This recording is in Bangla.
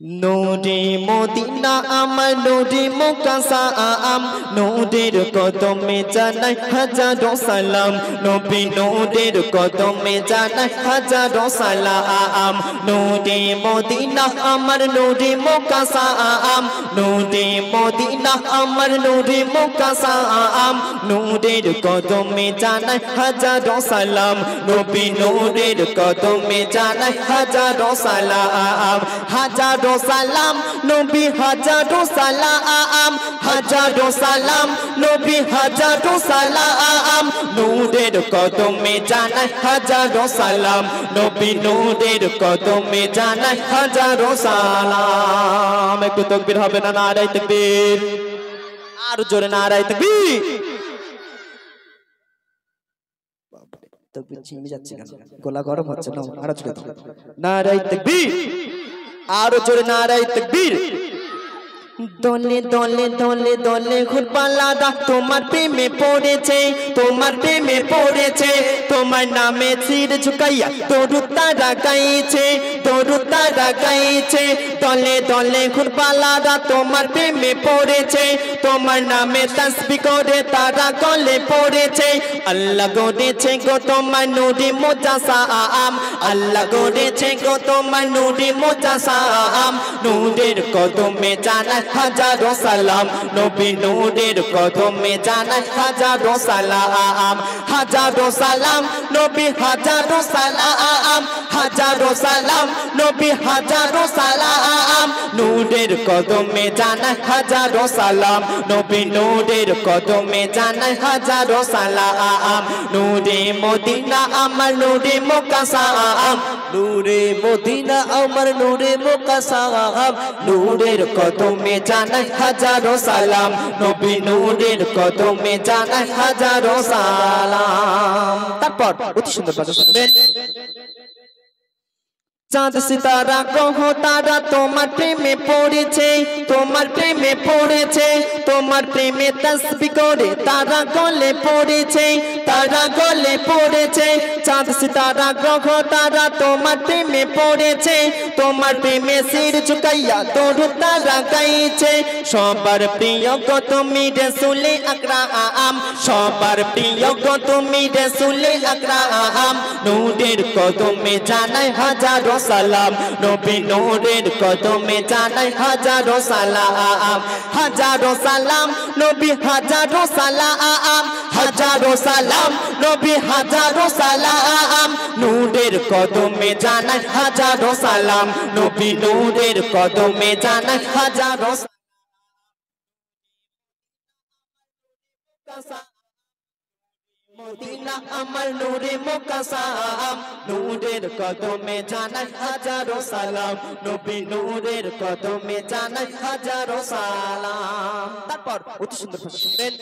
নূরে মদিনা আমার নূরে মুকাসাম নূরের কদমে জানাই হাজারো সালাম নবী নূরের কদমে জানাই হাজারো সালাম নূরে মদিনা আমার নূরে মুকাসাম নূরে মদিনা আমার নূরে মুকাসাম নূরের কদমে জানাই হাজারো সালাম নবী নূরের কদমে জানাই হাজারো সালাম হাজারো সালাম নবী হাজারো সালাম হাজারো সালাম নবী হাজারো সালাম নূরের কদমে জানাই হাজারো সালাম নবী নূরের কদমে জানাই হাজারো সালাম একটু তাকবীর হবে না নারায়ে তাকবীর আর জোরে নারায়ে তাকবীর তাকবীর ছিমে যাচ্ছে কেন গলা গরম হচ্ছে না আর জোরে নারায়ে তাকবীর আরো জোরে নারায়ে তাকবীর দলে দলে দলে দলে ঘুরপালাদা তোমার প্রেমে পড়েছে তোমার প্রেমে পড়েছে তোমার নামে সির ঝুকাইয়া দরুদ তারা গাইছে দরুদ তারা গাইছে দলে দলে ঘুরপালাদা তোমার প্রেমে পড়েছে তোমার নামে তাসবিহ করে তারা গলে পড়েছে আল্লাহ গড়েছে গো তোমার নূরে মুজাসসাম আল্লাহ গড়েছে গো তোমার নূরে মুজাসসাম নূরের কদমে জানাই হাজারো সালাম নবী নূরের কদমে জানাই হাজারো সালাম হাজারো সালাম নবী হাজারো সালাম হাজারো সালাম নবী হাজারো সালাম নূরের কদমে জানাই হাজারো সালাম নবী নূরের কদমে জানাই হাজারো সালাম নূরে মদিনা আমার নূরে মুকাসাম নূরে মদিনা আমার নূরে মুকাসাম নূরের কদমে জানাই হাজারো সালাম নবী নূরের কদমে জানাই হাজারো সালাম তারপর অতি সুন্দর বাজা শুনবেন চাঁদ সিতারা গ্রহ তারা তোমার প্রেমে পড়েছে তোমার প্রেমে পড়েছে তোমার প্রেমে তাসবিহ করে তারা গলে পড়েছে তারা গলে পড়েছে চাঁদ সিতারা গ্রহ তারা তোমার প্রেমে পড়েছে তোমার প্রেমে সির ঝুকাইয়া দরুদ তারা গাইছে সবার প্রিয় গো তুমি রাসূলে আকরাম সবার প্রিয় গো তুমি রাসূলে আকরাম নূরের কদমে জানাই হাজারো সালাম নবী নূরের কদমে জানাই হাজারো সালাম হাজারো সালাম নবী হাজারো সালাম হাজারো সালাম নবী হাজারো সালাম নূরের কদমে জানাই হাজারো সালাম নবী নূরের কদমে জানাই হাজারো মদিনা আমার নূরে মুকাসাম নূরের কদমে জানাই হাজারো সালাম নবী নূরের কদমে জানাই হাজারো সালাম তারপর অতি সুন্দর ভাষা শুনবেন